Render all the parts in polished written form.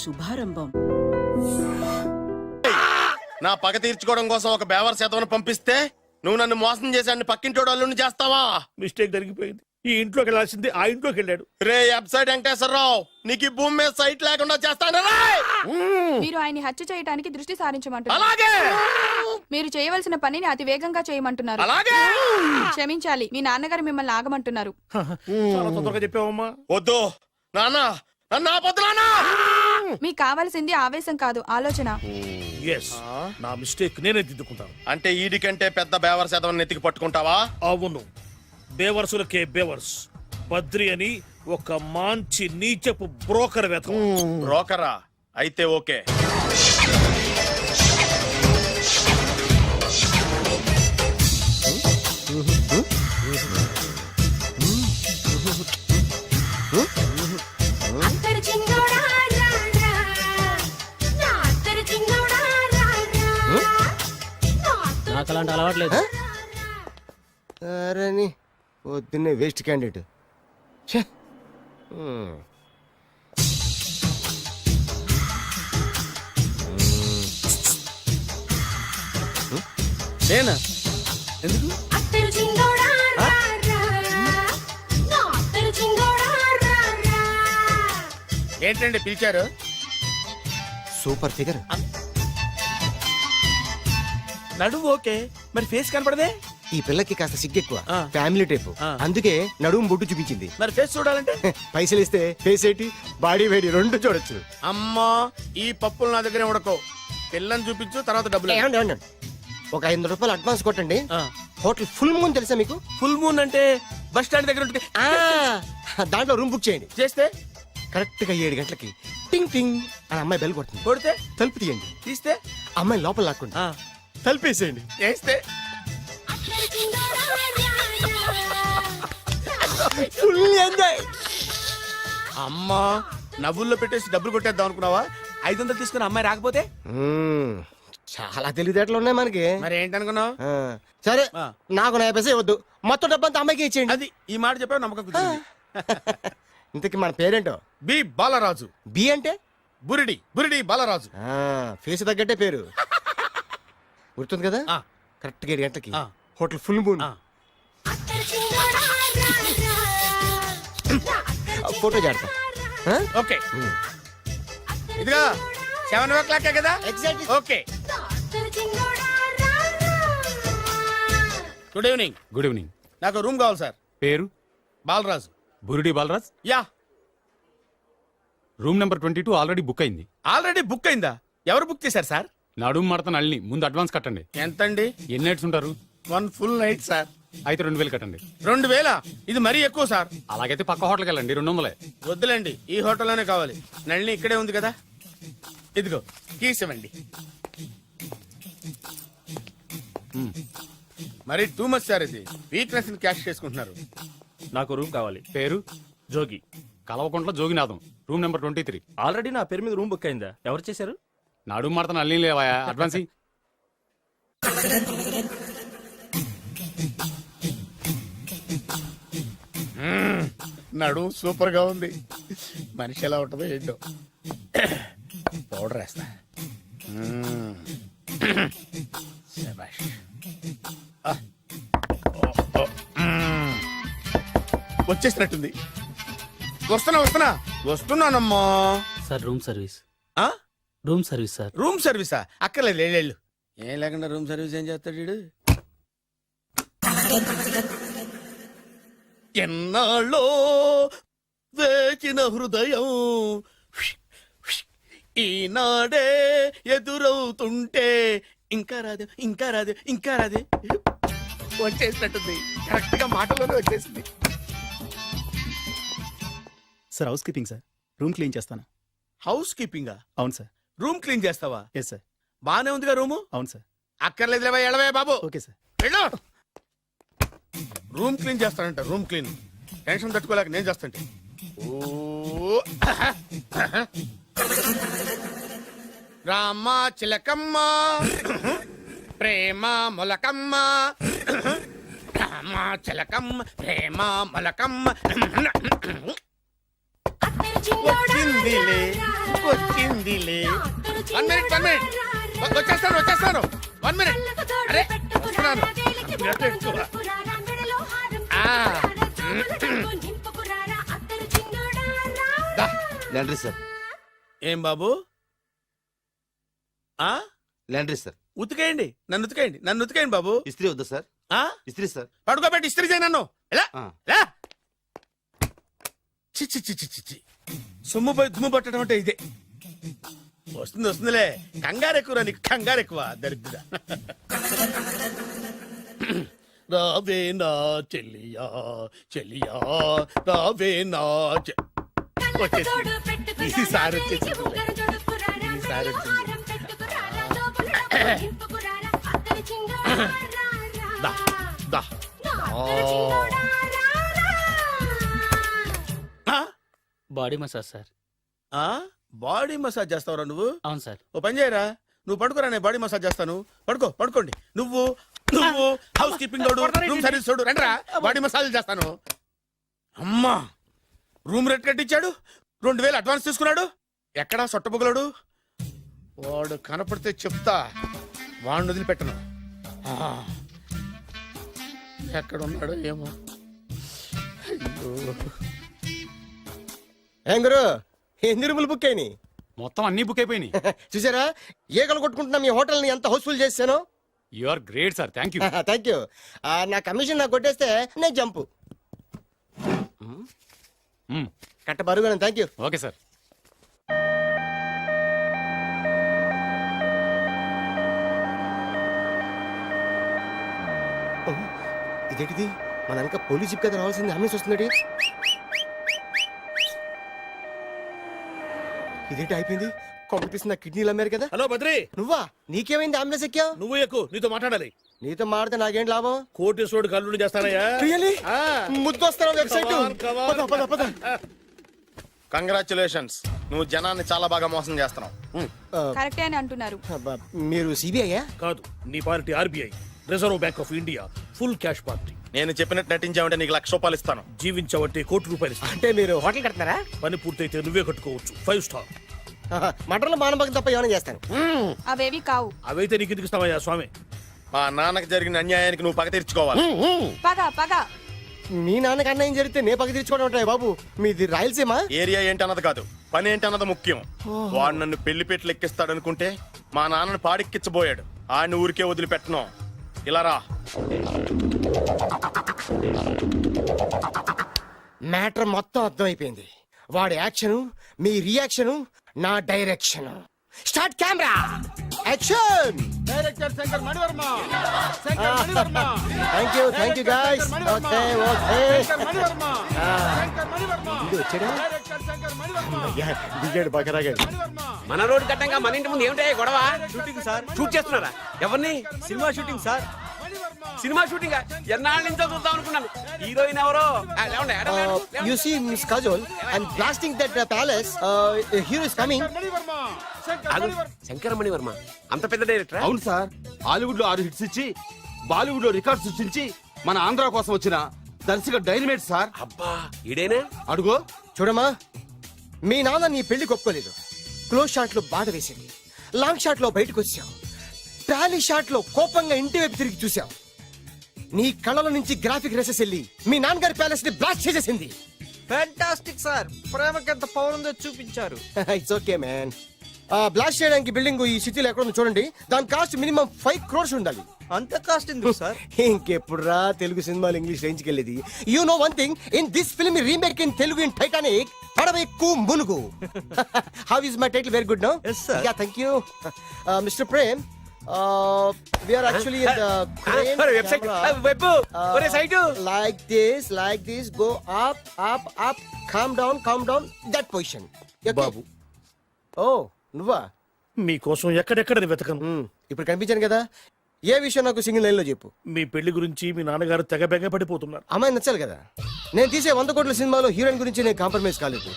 శుభారంభం. నా పగ తీర్చుకోవడం కోసం ఒక బేవర్ శాతం పంపిస్తే నువ్వు నన్ను మోసం చేశాన్ని పక్కింటోడు అల్లుని చేస్తావా? మిస్టేక్ జరిగిపోయింది. ఈ ఇంట్లోకి వెళ్ళాల్సింది ఆ ఇంట్లోకి వెళ్ళాడు. రే వెబ్సైట్ వెంకటేశ్వరరావు, నీకు ఈ భూమి మీద సైట్ లేకుండా చేస్తాను. మీరు ఆయన్ని హత్య చేయడానికి దృష్టి సారించమంటున్నారు. అలాగే మీరు చేయవలసిన పనిని అతి వేగంగా చేయమంటున్నారు. అలాగే క్షమించాలి, మీ నాన్నగారు మిమ్మల్ని ఆగమంటున్నారు. చాలా తొందరగా చెప్పావమ్మా. వద్దు నాన్న, నన్ను ఆపొద్దు నాన్న. మీకు కావాల్సింది ఆవేశం కాదు, ఆలోచన. ఎస్, నా మిస్టేక్ నేనే దిద్దుకుంటాను. అంటే ఈడి కంటే పెద్ద బేవర్ శాతం నెత్తికి పట్టుకుంటావా? అవును, బేవర్సులకే బేవర్స్. బద్రి అని ఒక మంచి నీచపు బ్రోకర్ వెతకం. బ్రోకరా? అయితే ఓకే. నాకు అలాంటి అలవాట్లేదు. అరే పొద్దున్నే వేస్ట్ క్యాండిడేట్. నేనా? ఎందుకు? ఏంటండి పిలిచారు? Super figure. నడువు ఓకే, మరి ఫేస్ కనపడదే. ఈ పిల్లకి కాస్త సిగ్గెక్కువ, ఫ్యామిలీ టైప్. అందుకే నడుము బొట్టు చూపించింది. మరి ఫేస్ చూడాలంటే పైసలు ఇస్తే ఫేస్ ఏంటి, బాడీ వేడి రెండు చూడొచ్చు. అమ్మా, ఈ పప్పులు నా దగ్గర ఉడకో. పిల్లని చూపించు, తర్వాత డబ్బులు. ఒక 500 రూపాయలు అడ్వాన్స్ కొట్టండి. హోటల్ ఫుల్ మూన్ తెలుసా మీకు? ఫుల్ మూన్ అంటే బస్ స్టాండ్ దగ్గర ఉంటుంది. దాంట్లో రూమ్ బుక్ చేయండి. చేస్తే కరెక్ట్ గా 7 గంటలకి టింగ్ టింగ్ అని అమ్మాయి బెల్ కొడుతుంది. కొడితే తలుపు తీయండి. తీస్తే అమ్మాయి లోపల లాక్కుంటా తలుపేసేయండి. చేస్తే ఫుల్ ఎంజాయ్. అమ్మా, నవ్వుల్లో పెట్టేసి డబ్బులు కొట్టేద్దాం అనుకున్నావా? 500 తీసుకుని అమ్మాయి రాకపోతే? చాలా తెలివితేటలు ఉన్నాయి మనకి. మరి ఏంటనుకున్నావు? సరే, నాకు 50 పైసే వద్దు, మొత్తం డబ్బంతా అమ్మాయికి ఇచ్చేయండి. అది ఈ మాట చెప్పావు, నమ్మకం కుదిరింది. ఇంతకి మన పేరేంటో? బి బాలరాజు. బి అంటే బురిడి, బురిడి బాలరాజు. ఫేస్ తగ్గట్టే పేరు. గుర్తుంది కదా? కరెక్ట్ గా 7 గంటలకి హోటల్ ఫుల్ మూన్. ఫోటో చేడతా. ఓకే, ఇదిగా 7 కదా? Exactly. Okay. Good evening. Good evening. నాకు రూమ్ కావాలి సార్. పేరు? Balaraju. Burudi Balaraj. Yeah. Room number 22 already book అయింది. ఆల్రెడీ బుక్ అయిందా? ఎవరు బుక్ చేశారు సార్? నడుము మడత నల్ని. ముందు అడ్వాన్స్ కట్టండి. ఎంతండి? ఎన్ని నైట్స్ ఉంటారు? 1 ఫుల్ నైట్ సార్. అయితే 2000 కట్టండి. 2000? ఇది మరీ ఎక్కువ సార్. అలాగైతే పక్క హోటల్కి వెళ్ళండి, 200. వద్దులేండి, ఈ హోటల్లోనే కావాలి. నళిని ఇక్కడే ఉంది కదా. ఇదిగో కీస్ ఇవ్వండి. మరి టూ మచ్ సార్, ఇది వీక్నెస్ ని క్యాష్ చేసుకుంటున్నారు. నాకు రూమ్ కావాలి. పేరు? Jogi. Kalvakuntla Joginatham. Room number 23. Already నా పేరు మీద రూమ్ బుక్ అయిందా? ఎవరు చేశారు? నడుము మడత నల్లి లేవా? అడ్వాన్స్ నడు సూపర్ గా ఉంది. మనిషి ఎలా ఉంటుందో ఏంటో. పౌడర్ వేస్తా. శభాష్. వచ్చేసినట్టుంది. వస్తున్నానమ్మా. Sir room service. Room service sir. Room సర్వీసా? అక్కర్లేదు, లేళ్ళు. ఏం లేకుండా రూమ్ సర్వీస్ ఏం చేస్తాడు వీడు? ఎన్నాళ్ళో వేచిన హృదయం ఈనాడే ఎదురవుతుంటే ఇంకా రాదు, ఇంకా రాదు, ఇంకా రాదు. వచ్చేసినట్టుంది. కరెక్ట్ గా మాటలోనే వచ్చేసింది. Sir housekeeping sir. Room clean చేస్తాను. హౌస్ కీపింగా? అవును సార్. రూమ్ క్లీన్ చేస్తావా? Yes sir. బానే ఉందిగా రూము? అవును సార్. అక్కర్లేదు, ఎడవే బాబు. Okay sir. వెళ్ళు. రూమ్ క్లీన్ చేస్తానంట. రూమ్ క్లీన్ టెన్షన్ తట్టుకోలేక నేను చేస్తాంటే. రామ చిలకమ్మ ప్రేమ మొలకమ్మ, రామ చిలకమ్మ ప్రేమ మొలకమ్మ. వచ్చిందిలే వచ్చిందిలే. 1 minute, 1 minute. వచ్చేస్తాను 1 minute. అరే వస్తున్నాను. లాండ్రీ సార్, ఏం బాబు ఆ లాండ్రీ సార్. ఉతికేయండి, నన్ను ఉతికేయండి బాబు. ఇస్త్రీ వద్దా సార్? ఆ ఇస్త్రీ సార్. పడుకోబెట్టి ఇస్త్రీ చేయి నన్ను. ఎలా ఆ. ఎలా చిచ్చి చిచ్చి చిచ్చి సొమ్ము పోయి దుమ్ము పట్టడం అంటే ఇదే. వస్తుందిలే. కంగారు ఎక్కువ నీకు, కంగారు ఎక్కువ దరిద్ర. రావే నా చెల్లియా చెల్లియా రావే నా వచ్చేసి ఈసారి వచ్చేసిందిలే. ఈసారి వచ్చింది. దా, దా. ఆ, బాడీ మసాజ్ సార్. ఆ, బాడీ మసాజ్ చేస్తావురా నువ్వు? అవును సార్. ఓ పని చేయరా, నువ్వు పడుకోరా, నేను బాడీ మసాజ్ చేస్తాను. పడుకోండి. నువ్వు హౌస్ కీపింగ్ తోడు, రూమ్ సర్వీస్ తోడు, రండిరా బాడీ మసాజ్ చేస్తాను. అమ్మా, రూమ్ రేట్ కట్టించాడు, 2000 అడ్వాన్స్ తీసుకున్నాడు. ఎక్కడా సొట్టబుగలాడు? వాడు కనపడితే చెప్తా, వాడిని వదిలిపెట్టను. ఆ, ఎక్కడ ఉన్నాడో ఏమో. అయ్యో. ఏం గురు, ఎన్ని రూములు బుక్ అయినాయి? మొత్తం అన్ని బుక్ అయిపోయినాయి. చూసారా ఈగలు కొట్టుకుంటున్నా మీ హోటల్ ని ఎంత హౌస్ఫుల్ చేశాను. You are great sir, thank you. Thank you. నా కమిషన్ నాకు కొట్టేస్తే నేను జంపు కట్ట బరువు. Thank you. Okay sir. ఇదేంటిది, మన వెనక పోలీస్ జిప్ కదా రావాల్సింది, అంబులెన్స్ వస్తుంది. ఇదేంటి అయిపోయింది? కాంపిటీషన్ నా కిడ్నీలు అమ్మారు కదా. హలో బద్రి, నువ్వా? నీకేమైంది? అంబులెన్స్ ఎక్కావు? నువ్వు ఎక్కువ, నీతో మాట్లాడాలి. నీతో మాడితే నాకేం లాభం? కోటేశ్వరుడు కల్లుడు చేస్తానయ్యా. రియల్లీ? ఆ. ముద్దొస్తారా website? Come on, come on. పద పద పద. కంగ్రాచులేషన్స్, నువ్వు జనాన్ని చాలా బాగా మోసం చేస్తున్నావు. కరెక్టే అని అంటున్నారు. అబ్బా, మీరు సిబిఐయా? కాదు, నీ party RBI, reserve bank of India, full cash party. నేను చెప్పినట్టు నటించావంటే నీకు ₹1,00,000 ఇస్తాను. జీవించవంటే ₹1,00,00,000 ఇస్తాను. అంటే మీరు హోటల్ కడతారా? పని పూర్తయితే నువ్వే కట్టుకోవచ్చు 5 స్టార్. మటన్లో మానభంగం తప్ప ఏమైనా చేస్తాను. అవేవి కావు. అవైతే నీకు ఎందుకు ఇస్తావయ్యా స్వామి? మా నాన్నకి జరిగిన అన్యాయానికి నువ్వు పగ తీర్చుకోవాలి. పగ మీ నాన్నకి అన్యాయం జరిగితే నే పక్క తీర్చుకోవడం ఉంటాయి బాబు. మీది రాయలసీమ. ఏరియా ఏంటన్నది కాదు, పని ఏంటన్నది ముఖ్యం. వాడు నన్ను పెళ్లిపేటలు ఎక్కిస్తాడనుకుంటే మా నాన్నని పాడెక్కించబోయాడు. ఆడిని ఊరికే వదిలిపెట్టను. ఇలా రా. మ్యాటర్ మొత్తం అర్థమైపోయింది. వాడి యాక్షన్, మీ రియాక్షన్, నా direction. Start camera, action. Director Shankar Mani Varma. Thank you guys. Okay ఇది వచ్చాడా? అయ్యా, దిగాడు బకరాగాడు. మన రోడ్డు కట్టంగా మన ఇంటి ముందు ఏమిటాయి గొడవ? Shooting sir. షూట్ చేస్తున్నారా? ఎవరిని? Cinema shooting sir. Cinema shooting ఎన్నాళ్ళ నుంచో చూద్దాం అనుకున్నాను. హీరోయిన్ ఎవరో? You see, Miss Kajol, I'm blasting that palace. Hero is coming. Shankaramani Varma అంత పెద్ద డైరెక్టర్? అవును సార్, హాలీవుడ్ లో 6 హిట్స్ ఇచ్చి బాలీవుడ్ లో రికార్డ్ సృష్టించి మన ఆంధ్ర కోసం వచ్చిన దర్శక డైనమేట్ సార్. అబ్బా, ఈడేనా? అడుగో. చూడమ్మా, మీ నాన్న నీ పెళ్లి ఒప్పుకోలేదు. క్లోజ్ షాట్ లో బాధ వేసింది, లాంగ్ షాట్ లో బయటకు వచ్చావు, ట్రాలీ షాట్ లో కోపంగా ఇంటి వైపు తిరిగి చూసావు. నీ కళ్ళలో నుంచి గ్రాఫిక్ రెసెస్ వెళ్ళి మీ నాన్నగారి ప్యాలెస్ ని బ్లాస్ట్ చేసేసింది. ఫ్యాంటాస్టిక్ సార్, ప్రేమకి ఎంత పవర్ ఉందో చూపించారు. It's okay man. బ్లాస్ట్ చేయడానికి బిల్డింగ్ ఈ సిటీలో ఎక్కడ ఉందో చూడండి. దాని కాస్ట్ మినిమం 5 crores ఉండాలి. అంత కాస్ట్ ఎందుకు సార్? ఇంకెప్పుడురా తెలుగు సినిమాలు ఇంగ్లీష్ రేంజ్ కి వెళ్ళేది. You know one thing, in this film remake in Telugu in Titanic, పడవెక్కు మునుగు. How is my title? Very good no. Yes, sir. Yeah, thank you. Mister Prem, we are actually in the crane వెబ్బు ఒరే సైటు. like this, go up, calm down, that position. Okay? బాబు, Oh, నువ్వా? మీకోసం ఎక్కడెక్కడ వెతకను. ఇప్పుడు కనిపించాను కదా. ఏ విషయం నాకు సింగిల్ లైన్ లో చెప్పు. మీ పెళ్లి గురించి మీ నాన్నగారు తెగ బెగ పడిపోతున్నారు. అమ్మాయి నచ్చాలి కదా. నేను తీసే 100 కోట్ల సినిమాలో హీరోయిన్ గురించి నేను కాంప్రమైజ్ కాలేదు.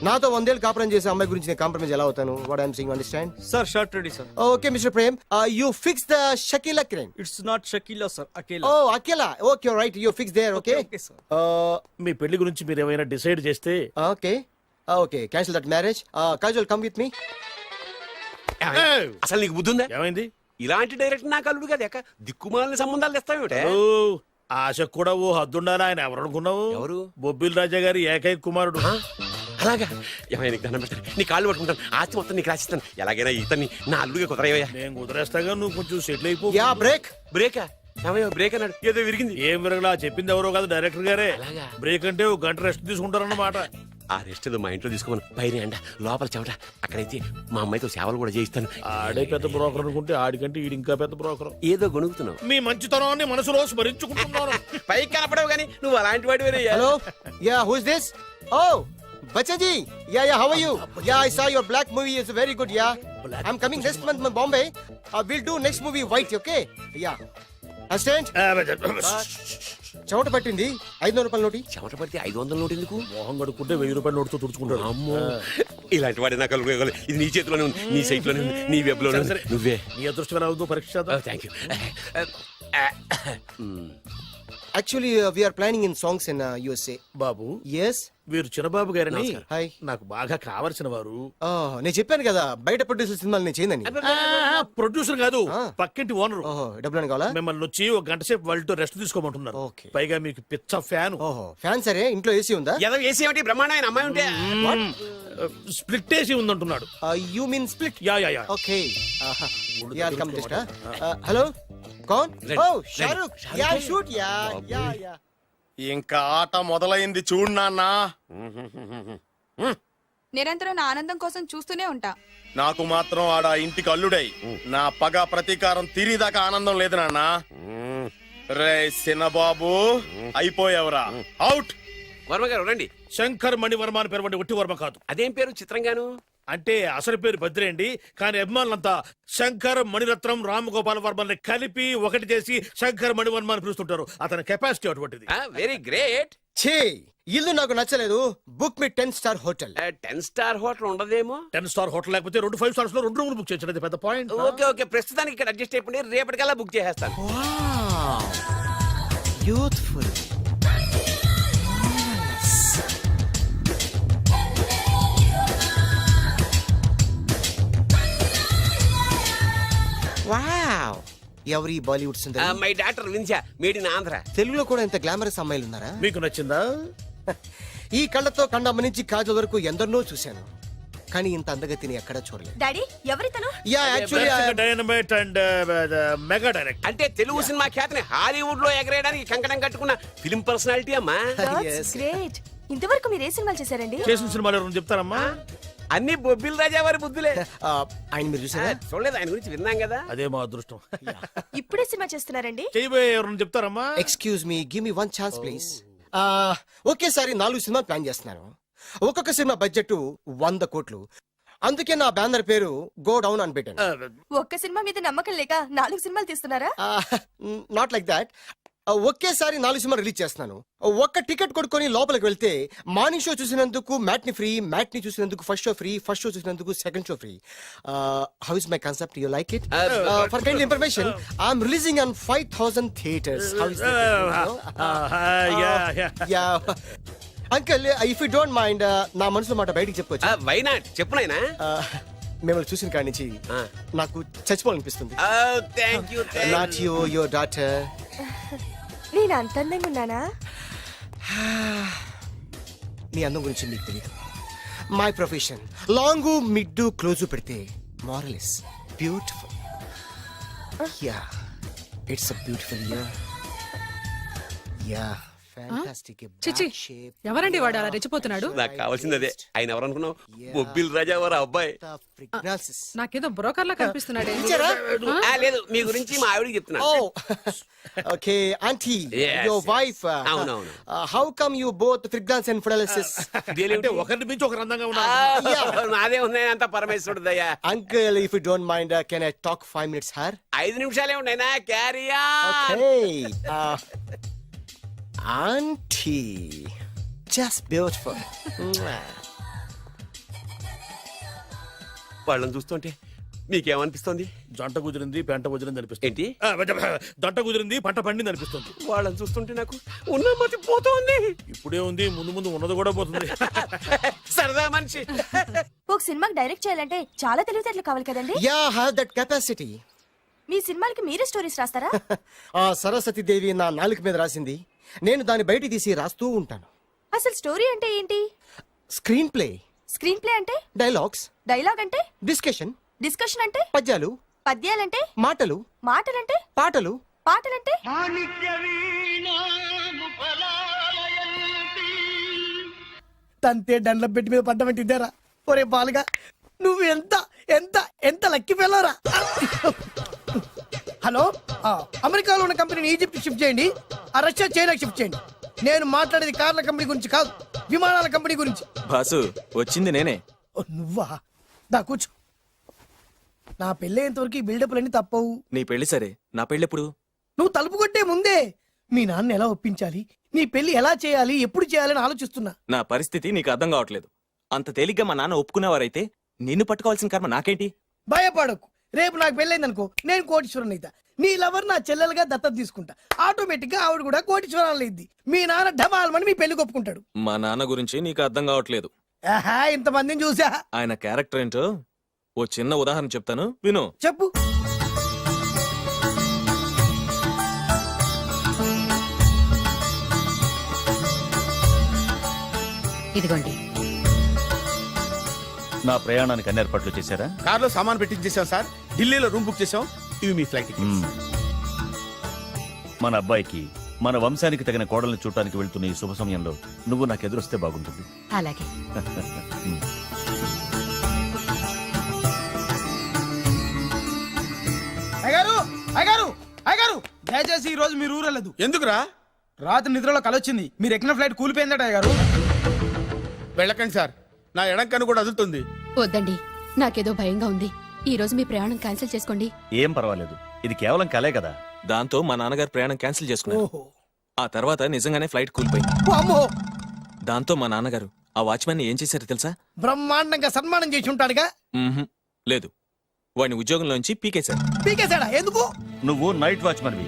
నాతో 100 ఏళ్ళు కాపురం చేసే అమ్మాయి గురించి నేను కాంప్రమైజ్ ఎలా అవుతాను? What I'm saying, understand? Sir shot ready sir. Okay mister Prem, you fix the Shakeela crane. It's not Shakeela sir, Akela. Oh Akela, okay right, you fix there. Okay Okay, sir. మీ పెళ్లి గురించి మీరు ఏమైనా డిసైడ్ చేస్తే okay. Okay cancel that marriage. Kajal come with me. అసలు నీకు బుద్ధి ఉందా? ఏమైంది? ఇలాంటి డైరెక్టర్ నాకు అల్లుడు కదా ఎక్క దిక్కుమాలిన సంబంధాలు తెస్తావేమిటే? ఓ, ఆశకు కూడా ఓ హద్దుండాలి. ఆయన ఎవరు అనుకున్నావు? ఎవరు? బొబ్బిల్ రాజా గారి ఏకైక కుమారుడు. అలాగా ఏమైనా నీకు దండం పెడతాను, నీ కాళ్ళు పట్టుకుంటాను, ఆస్తి మొత్తం నీకు రాసిస్తాను. ఎలాగైనా ఇతన్ని నా అల్లుడిగా కుదరయ్యా. నేను కుదిరేస్తాగా, నువ్వు కొంచెం సెటిల్ అయిపో. Yeah break. బ్రేకా? ఏమయ్యో బ్రేక్ అన్నాడు, ఏదో విరిగింది. ఏం విరగలా, చెప్పింది ఎవరో కాదు, డైరెక్టర్ గారే. అలాగా? బ్రేక్ అంటే ఒక గంట రెస్ట్ తీసుకుంటారన్నమాట. ఆ రెస్ట్ ఏదో మా ఇంట్లో తీసుకోమని, పైన ఎండ లోపల చెమట. అక్కడైతే మా అమ్మాయితో సేవలు కూడా చేయిస్తాను. ఆడే పెద్ద బ్రోకర్ అనుకుంటే ఆడికంటే ఈడు ఇంకా పెద్ద బ్రోకర్. ఏదో గొణుగుతున్నావు. మీ మంచితనాన్ని మనసులో స్మరించుకుంటున్నాను. పైకి కనపడవు కానీ నువ్వు అలాంటి వాడి hello. Yeah who is this? Oh Bachchaji. Yeah yeah how are you? Yeah I saw your black movie is very good. Yeah I am coming next month Bombay. Will do next movie white. Okay yeah assistant. చెమట పట్టింది. 500 రూపాయల నోటి. చెమట పడితే 500 note ఎందుకు? మోహం కడుక్కుంటే 1000 రూపాయల నోటుతో తుడుచుకుంటాడు. అమ్మో, ఇలాంటి వాడి నాకు అల్లుడు. ఇది నీ చేతిలోనే ఉంది, నీ సైట్ లోనే ఉంది, నీ వెబ్ లోనే ఉంది. నువ్వే. నీ అదృష్టం ఎలా ఉందో పరీక్ష చేద్దాం. Thank you. Actually we are planning in songs in USA. బాబు, ఎస్. వీరు చిన్నబాబు గారని హాయ్. నాకు బాగా కావలసిన వారు. నేను చెప్పాను కదా బయట ప్రొడ్యూసర్ సినిమాలు నేను చేయదని. ప్రొడ్యూసర్ కాదు, ఆ. పక్కింటి ఓనర్. ఓహో డబ్బులు కావాలా? మిమ్మల్ని వచ్చి ఒక గంట సేపు వాళ్ళతో రెస్ట్ తీసుకోమంటున్నారు. ఓకే. పైగా మీకు పిచ్చ ఫ్యాన్. ఓహో ఫ్యాన్ సరే. ఇంట్లో ఏసీ ఉందా? ఏదో ఏసీ ఏమిటి బ్రహ్మాండమైన అమ్మాయి ఉంటే స్ప్లిట్ ఏసీ ఉందంటున్నాడు. You mean split? Yeah yeah yeah. Okay yeah come just. Hello కౌన్? Oh Shahrukh. Yeah shoot. Yeah yeah yeah. ఇంకా ఆట మొదలైంది చూడు నాన్న. నిరంతరం నా ఆనందం కోసం చూస్తూనే ఉంటా. నాకు మాత్రం ఆడ ఇంటికి అల్లుడై నా పగ ప్రతీకారం తీరిదాకా ఆనందం లేదు నాన్న. రే సిన్నబాబు అయిపోయావురా. అవుట్. వర్మ గారు రండి. శంకర్ మణివర్మ అని పేరు ఒట్టి వర్మ కాదు. అదేం పేరు చిత్రంగాను? అంటే అసలు పేరు బద్రి అండి, కానీ అభిమానులంతా శంకర్ మణిరత్నం రామగోపాల్ వర్మని కలిపి ఒకటి చేసి శంకర్ మణివర్మ అని పిలుస్తుంటారు. అతని కెపాసిటీ అటువంటిది. Very great. ఛీ ఇల్లు నాకు నచ్చలేదు. బుక్ మీ 10 స్టార్ హోటల్. 10 స్టార్ హోటల్ ఉండదేమో. 10 స్టార్ హోటల్ లేకపోతే 2 5 స్టార్స్ లో 2 రూములు బుక్ చేయొచ్చు. పెద్ద పాయింట్. ఓకే ఓకే, ప్రస్తుతానికి ఇక్కడ అడ్జస్ట్ అయిపోయి రేపటికల్లా బుక్ చేసేస్తాను. యూత్ఫుల్. వావ్. ఎవరి బాలీవుడ్ సుందరి? మై డాక్టర్ విన్సా, మేడ్ ఇన్ ఆంధ్ర. తెలుగులో కూడా ఇంత గ్లామరస్ అమ్మాయిలు ఉన్నారా? మీకు నచ్చిందా? ఈ కళ్ళతో కండమ్మ నుంచి కాజల్ వరకు ఎందరినో చూశాను, కానీ ఇంత అందగతిని ఎక్కడా చూడలేదు. డాడీ ఎవరితను? Yeah actually dynamite and mega direct. అంటే తెలుగు సినిమా ఖ్యాతిని హాలీవుడ్ లో ఎగరేయడానికి కంకణం కట్టుకున్న ఫిల్మ్ పర్సనాలిటీ అమ్మా. Yes. గ్రేట్. ఇంతవరకు మీరు ఏ సినిమాలు చేశారండి? చేసిన సినిమాలు ఎవరు చెప్తారమ్మా? అన్ని బొబ్బిల్ రాజా వారి బుద్ధులే. ఆయన మీరు చూసారా? చూడలేదు, ఆయన గురించి విన్నాం కదా. అదే మా అదృష్టం. ఇప్పుడే సినిమా చేస్తున్నారండి? చేయబోయే ఎవరు చెప్తారమ్మా? Excuse me, give me 1 chance please. ఒకేసారి 4 సినిమాలు ప్లాన్ చేస్తున్నాను. ఒక్కొక్క సినిమా బడ్జెట్ 100 కోట్లు. అందుకే నా బ్యానర్ పేరు గో డౌన్ అని పెట్టాను. ఒక్క సినిమా మీద నమ్మకం లేక 4 సినిమాలు తీస్తున్నారా? Not like that. ఒకేసారి 4 సినిమాలు రిలీజ్ చేస్తున్నాను. ఒక్క టికెట్ కొనుక్కొని లోపలికి వెళ్తే మార్నింగ్ షో చూసినందుకు మ్యాట్ని ఫ్రీ, మ్యాట్ని చూసినందుకు first show free, first show చూసినందుకు second show free. How is my concept? You like it? For kind information, I'm releasing on 5000 theatres. How is yeah uncle, if you don't mind నా మనసులో మాట బయటికి చెప్పొచ్చు? Why not, చెప్పు నాయనా. మిమ్మల్ని చూసిన కాడి నుంచి నాకు చచ్చిపోవాలనిపిస్తుంది. Thank you. Not you, your daughter. నేను అంత అందంగా ఉన్నానా? నీ అందం గురించి మీకు తెలియదు. My profession long mid close పెడితే moral is beautiful. Yeah it's a beautiful year. Yeah fantastic. చిచి, ఎవరండి వాడు అలా రెచ్చిపోతున్నాడు? నాకు కావాల్సింది అదే. ఆయన ఎవరు అనుకున్నావు? బొబ్బిల్ రాజా వారు అబ్బాయి. నాకేదో బ్రోకర్ లా కనిపిస్తున్నాడే. లేదు, మీ గురించి మా ఆవిడకి చెప్తున్నా. Okay auntie, Yes, your wife. అవునవును. How come you both fragrance and fidelities? అంటే ఒకరిని మించి ఒకరు అందంగా ఉన్నారు. నాదే ఉంది అంత పరమేశ్వరుడు దయ్యా. Uncle, if you don't mind, can I talk 5 minutes her? 5 నిమిషాలే ఉన్నాయినా, క్యారియా. Okay Auntie, just beautiful. వాళ్ళని చూస్తుంటే మీకేమనిపిస్తోంది? జంట కుదిరింది పెంట కుదిరింది అనిపిస్తుంది. ఏంటి? దంట కుదిరింది పంట పండింది అనిపిస్తుంది. వాళ్ళని చూస్తుంటే నాకు ఉన్న మతి పోతోంది. ఇప్పుడే ఉంది, ముందు ముందు ఉన్నది కూడా పోతుంది. సరదా మనిషి. ఒక సినిమాకి డైరెక్ట్ చేయాలంటే చాలా తెలివితేటలు కావాలి కదండి. Yeah have that capacity. మీ సినిమాలకి మీరే స్టోరీస్ రాస్తారా? ఆ సరస్వతి దేవి నా నాలుక మీద రాసింది, నేను దాన్ని బయట తీసి రాస్తూ ఉంటాను. అసలు స్టోరీ అంటే ఏంటి? స్క్రీన్ ప్లే, స్క్రీన్ ప్లే అంటే? డైలాగ్స్, డైలాగ్ అంటే? డిస్కషన్, డిస్కషన్ అంటే? పద్యాలు, పద్యాలంటే? మాటలు, మాటలంటే? పాటలు. పాటలంటే? తంతే దండల పెట్టి మీద పడ్డమంటే ఇద్దారా? ఒరే బాలుగా, నువ్వు ఎంత ఎంత ఎంత లక్కి పిల్లరా. హలో, అమెరికాలో ఉన్న కంపెనీని ఈజిప్ట్ షిఫ్ట్ చేయండి, ఆ రష్యా చైనాకి షిఫ్ట్ చేయండి. నేను మాట్లాడేది కార్ల కంపెనీ గురించి కాదు, విమానాల కంపెనీ గురించి. బాసు వచ్చింది నేనే. ఓ, నువ్వా? దా కూర్చో. నా పెళ్ళి అయ్యేంతవరకు ఈ బిల్డప్లన్నీ తప్పవు. నీ పెళ్లి సరే, నా పెళ్ళెప్పుడు? నువ్వు తలుపు కొట్టే ముందే మీ నాన్న ఎలా ఒప్పించాలి, నీ పెళ్లి ఎలా చేయాలి, ఎప్పుడు చేయాలని ఆలోచిస్తున్నా. నా పరిస్థితి నీకు అర్థం కావట్లేదు. అంత తేలిగ్గా మా నాన్న ఒప్పుకునేవారైతే నిన్ను పట్టుకోవాల్సిన కర్మ నాకేంటి? భయపడకు, రేపు నాకు పెళ్ళైందనుకో, నేను కోటీశ్వరుని అయితా. నీ లవర్ నా చెల్లెలుగా దత్తత తీసుకుంటా. ఆటోమేటిక్ గా ఆవిడ కూడా కోటీశ్వరాలు అయింది. మీ నాన్న ఢమాల్మని మీ పెళ్లి ఒప్పుకుంటాడు. మా నాన్న గురించి నీకు అర్థం కావట్లేదు. ఆహా, ఇంతమందిని చూసా. ఆయన క్యారెక్టర్ ఏంటో ఓ చిన్న ఉదాహరణ చెప్తాను, విను. చెప్పు. ఇదిగోండి. నా ప్రయాణానికి అన్ని ఏర్పాట్లు చేశారా? కార్లో సామాన్ పెట్టించేసాం సార్, ఢిల్లీలో రూమ్ బుక్ చేసాం. ఇవి మీ ఫ్లైట్ టికెట్స్. మన అబ్బాయికి మన వంశానికి తగిన కోడల్ని చూడటానికి వెళ్తున్న ఈ శుభ సమయంలో నువ్వు నాకు ఎదురొస్తే బాగుంటుంది. అలాగే. అయ్యగారు, అయ్యగారు, అయ్యగారు, దయచేసి ఈ రోజు మీరు ఊరెళ్ళదు. ఎందుకురా? రాత్రి నిద్రలో కలొచ్చింది, మీరు ఎక్కిన ఫ్లైట్ కూలిపోయిందట. అయ్యగారు వెళ్ళకండి సార్, నా ఎడంకన్ను కూడా అదులుతుంది. వద్దండి, నాకేదో భయంగా ఉంది. ఈ రోజు మీ ప్రయాణం క్యాన్సిల్ చేసుకోండి. ఏం పర్వాలేదు, ఇది కేవలం కలే కదా. దాంతో మా నాన్నగారు ప్రయాణం క్యాన్సిల్ చేసుకున్నారు. ఓహో. ఆ తర్వాత నిజంగానే ఫ్లైట్ కూలిపోయింది. అమ్మో, దాంతో మా నాన్నగారు ఆ వాచ్మెన్ ఏం చేశారో తెలుసా? బ్రహ్మాండంగా సన్మానం చేసి ఉంటాడుగా. మ్మ్హ్. లేదు, వాడిని ఉద్యోగంలోంచి పీకేశారు. పీకేశాడా? ఎందుకు? నువ్వు నైట్ వాచ్మన్వి,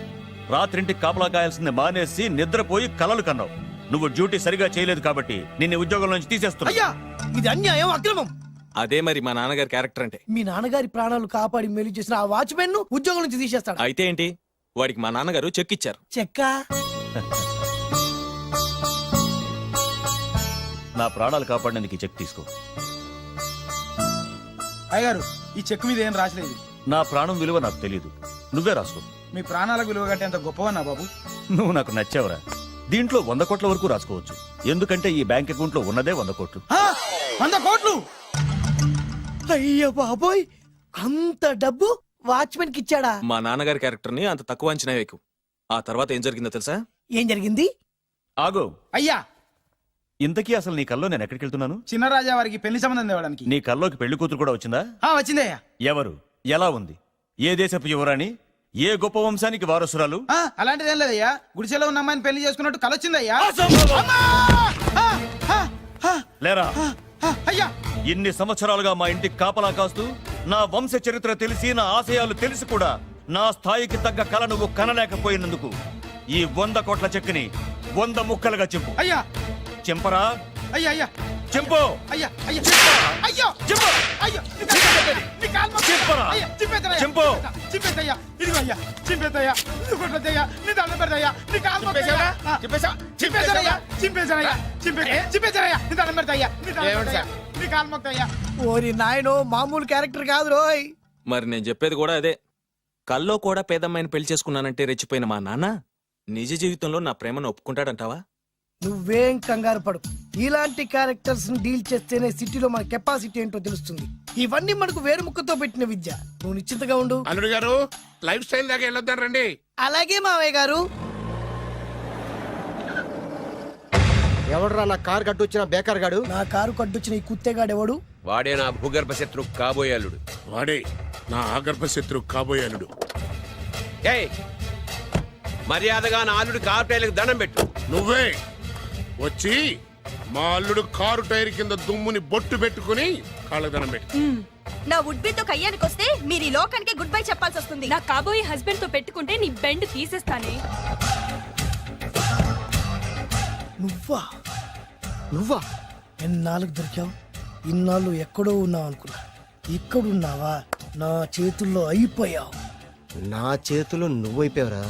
రాత్రింటికి కాపలా కాయాల్సింది మానేసి నిద్రపోయి కలలు కన్నావు. నువ్వు డ్యూటీ సరిగా చేయలేదు కాబట్టి నిన్ను ఉద్యోగం నుంచి తీసేస్తున్నా. అయ్యా, ఇది అన్యాయం, అక్రమం. అదే మరి మా నాన్నగారి క్యారెక్టర్ అంటే. మీ నాన్నగారి ప్రాణాలు కాపాడి మేలు చేసిన ఆ వాచ్మెన్ ను ఉద్యోగం నుంచి తీసేస్తాడు. అయితే ఏంటి, వాడికి మా నాన్నగారు చెక్ ఇచ్చారు. చెక్క? నా ప్రాణాలు కాపాడడానికి చెక్ తీసుకో. అయ్యగారు, ఈ చెక్ మీద ఏం రాసలేదు. నా ప్రాణం విలువ నాకు తెలియదు, నువ్వే రాసుకో. మీ ప్రాణాలకు విలువ కట్టేంత గొప్పవన్నా బాబు. నువ్వు నాకు నచ్చావురా. దీంట్లో 100 కోట్ల వరకు రాసుకోవచ్చు, ఎందుకంటే ఈ బ్యాంక్ అకౌంట్ లో ఉన్నదే 100 కోట్లు. 100 కోట్లు? అయ్యో బాబోయ్, అంత డబ్బు వాచ్మెన్ కి ఇచ్చాడా? మా నాన్నగారి క్యారెక్టర్ ని అంత తక్కువ అంచనా వేయకు. ఆ తర్వాత ఏం జరిగిందో తెలుసా? ఏం జరిగింది? ఆగో అయ్యా, ఇంతకీ అసలు నీ కల్లో నేను ఎక్కడికి వెళ్తున్నాను? చిన్నరాజా వారికి పెళ్లి సంబంధం తేవడానికి. నీ కల్లోకి పెళ్లి కూతురు కూడా వచ్చిందా? వచ్చిందయ్యా. ఎవరు, ఎలా ఉంది, ఏ దేశపు యువరాణి, ఏ గొప్ప వంశానికి వారసురాలు? అలాంటిదేం లేదయ్యా, గుడిసెలో ఉన్న అమ్మాయిని పెళ్లి చేసుకున్నట్టు కలొచ్చిందయ్యా. లేరా? అయ్యా, ఇన్ని సంవత్సరాలుగా మా ఇంటికి కాపలా కాస్తూ నా వంశ చరిత్ర తెలిసి నా ఆశయాలు తెలిసి కూడా నా స్థాయికి తగ్గ కళ నువ్వు కనలేకపోయినందుకు ఈ 100 కోట్ల చెక్కుని 100 ముక్కలుగా చింపు. అయ్యా, చింపరా? అయ్యా, అయ్యా, చింపు. అయ్యా, అయ్యా, అయ్యో, చింపు. అయ్యో, చింపరా? చింపు. చింపేదయ్యా, ఇదిగో అయ్యా, చింపేదయ్యా, కొట్టదయ్యా, నీ దండం పెడదయ్యా, నీ కాలు మొక్కుదయ్యా, చింపేదయ్యా, చింపేదయ్యా, చింపేదయ్యా, నీ దండం పెడదయ్యా, నీ కాలు మొక్కుదయ్యా. ఓరి నాయనో, మామూలు క్యారెక్టర్ కాదు రోయ్. మరి నేను చెప్పేది కూడా అదే. కల్లో కూడా పేదమ్మాయిని పెళ్లి చేసుకున్నానంటే రెచ్చిపోయిన మా నాన్న నిజ జీవితంలో నా ప్రేమను ఒప్పుకుంటాడంటావా? నువ్వేం కంగారు పడు, ఇలాంటి క్యారెక్టర్స్ ని డీల్ చేస్తేనే సిటీలో మన కెపాసిటీ ఏంటో తెలుస్తుంది. ఇవన్నీ మనకు వేరు ముక్కతో పెట్టిన విద్య. నువ్వు నిశ్చింతగా ఉండు. అల్లుడు గారు, లైఫ్ స్టైల్ దాకా వెళ్ళొద్దాం రండి. అలాగే మావయ్య గారు. ఎవడరా నా కారు కట్టొచ్చిన బేకార్ గాడు? నా కారు కట్టొచ్చిన ఈ కుత్తేగాడు ఎవడు? వాడే నా భూగర్భ శత్రు కాబోయే అల్లుడు. వాడే నా ఆగర్భ శత్రు కాబోయే అల్లుడు. ఏయ్, మర్యాదగా నా అల్లుడు కారు టైర్లకు దండం పెట్టు. నువ్వే వచ్చి మా అల్లుడు కారు టైర్ కింద దుమ్ముని బొట్టు పెట్టుకుని కాళ్ళకు దండం పెట్టు. నా వుడ్బితో కయ్యానికి వస్తే మీరు ఈ లోకానికి గుడ్ బై చెప్పాల్సి వస్తుంది. నా కాబోయే హస్బెండ్ తో పెట్టుకుంటే నీ బెండ్ తీసేస్తానే. నువ్వా నువ్వా? ఎన్నాళ్ళకు దొరికావు? ఇన్నాళ్ళు ఎక్కడో ఉన్నావు అనుకున్నా. ఇక్కడున్నావా? నా చేతుల్లో అయిపోయావు. నా చేతిలో నువ్వైపోయావురా.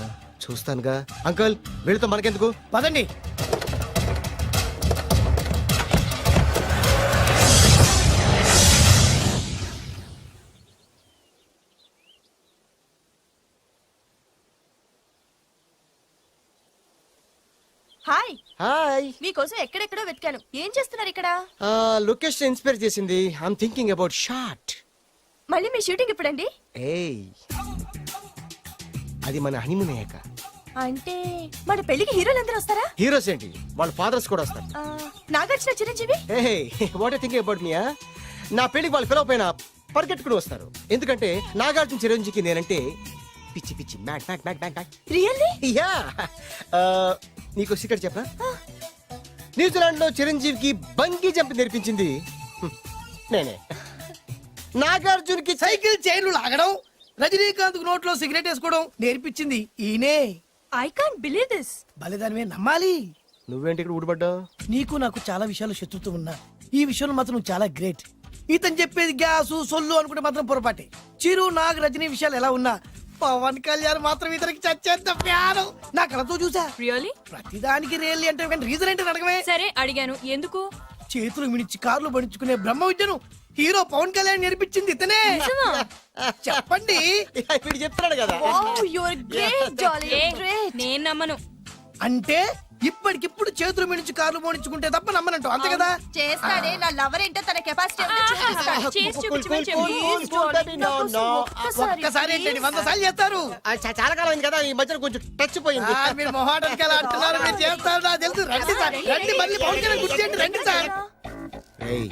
చూస్తానుగా. అంకుల్ వీళ్ళతో మనకెందుకు? పదండి. Hi, hi. మీకోసం ఎక్కడెక్కడో వెతికాను. ఏం చేస్తున్నారు ఇక్కడ? లొకేషన్ ఇన్స్పైర్ చేసింది. I'm thinking about short. మళ్ళీ మీ షూటింగ్ ఎప్పుడండి? ఏయ్, అది మన హనీమూన్ అయ్యాక. అంటే మన పెళ్లికి హీరోలు అందరూ వస్తారా? హీరోస్ ఏంటి, వాళ్ళ ఫాదర్స్ కూడా వస్తారు. Nagarjuna, Chiranjeevi. What thinking about మియా? నా పెళ్లికి వాళ్ళు పిలవపోయినా పరిగెట్టుకుని వస్తారు. ఎందుకంటే నాగార్జున చిరంజీవికి నేనంటే పిచ్చి పిచ్చి mad mad mad mad mad. Really? Yeah. నీకు సీక్రెట్ చెప్పనా? న్యూజిలాండ్ లో చిరంజీవికి బంగీ జంప్ నేర్పించింది నేనే. నాగార్జున్కి సైకిల్ చైన్లు లాగడం, రజనీకాంత్ నోట్లో సిగరెట్ వేసుకోవడం నేర్పించింది ఈయనే. I can't believe this. బలిదానమే నమ్మాలి. నువ్వేంటి ఇక్కడ ఊడిపడ్డావు? నీకు నాకు చాలా విషయాలు శత్రుత్వం ఉన్నా ఈ విషయంలో మాత్రం నువ్వు చాలా గ్రేట్. ఇతను చెప్పేది గ్యాసు సొల్లు అనుకుంటే మాత్రం పొరపాటే. చిరు, నాగ్, రజనీ విషయాలు ఎలా ఉన్నా పవన్ కళ్యాణ్ మాత్రం ఇతనికి చచ్చేంత ప్యాను. నా కళతో చూసా. రియల్లీ? ప్రతిదానికి రియల్లీ అంటే కానీ రీజన్ ఏంటి అడగమే. సరే అడిగాను, ఎందుకు? చేతులు మిడిచి కార్లు పడించుకునే బ్రహ్మ విద్యను హీరో పవన్ కళ్యాణ్ నేర్పించింది ఇతనే. చెప్పండి. వీడు చెప్తున్నాడు కదా. నేను నమ్మను. అంటే ఇప్పటికిప్పుడు చేతులు మిడిచి కార్లు పోనించుకుంటే తప్ప నమ్మనంటూ అంతే కదా. చేస్తాడే. నా లవర్ ఏంటో తన కెపాసిటీ ఒక్కసారి ఏంటండి 100 సార్లు చేస్తారు. చాలా కాలం అయింది కదా, ఈ మధ్యన కొంచెం టచ్ పోయింది. మీరు మొహాటానికి ఎలా అంటున్నారు? మీరు చేస్తారు నాకు తెలుసు. రండి సార్, రండి. మళ్ళీ పవన్ కళ్యాణ్ గుర్తు చేయండి. రండి సార్. ఏయ్,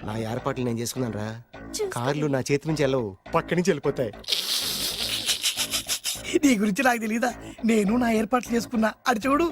నా ఏర్పాట్లు నేను చేసుకున్నాను రా. కార్లు నా చేతి నుంచి వెళ్ళవు, పక్క నుంచి వెళ్ళిపోతాయి. నీ గురించి నాకు తెలీదా? నేను నా ఏర్పాట్లు చేసుకున్నా. అడి చూడు.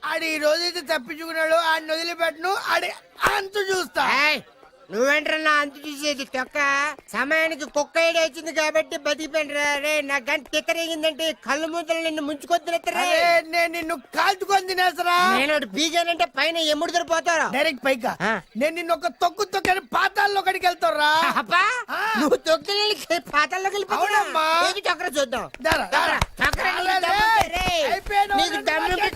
ఆడి ఈ రోజైతే తప్పించుకున్నాడు. ఆడిని వదిలిపెట్టను. ఆడి అంత చూస్తా. నువ్వేంట్రన్నా అంత చూసేది తొక్క? సమయానికి కుక్క ఏడు వచ్చింది కాబట్టి బతికిపోయినరా రే. నా గంట తిక్కరేగిందంటే కళ్ళు మూతలు నిన్ను ముంచుకొద్దులెత్తరే. నేను నిన్ను కాల్చుకొని తినేసరా. నేను బీగానంటే పైన ఎముడు దొరిపోతారా డైరెక్ట్ పైగా. నేను నిన్ను ఒక తొక్కు తొక్కని పాతాల్లో కడికి వెళ్తారా. నువ్వు తొక్కి పాతాల్లోకి వెళ్ళిపోతావా? చక్ర చూద్దాం. నీకు దమ్ముంటే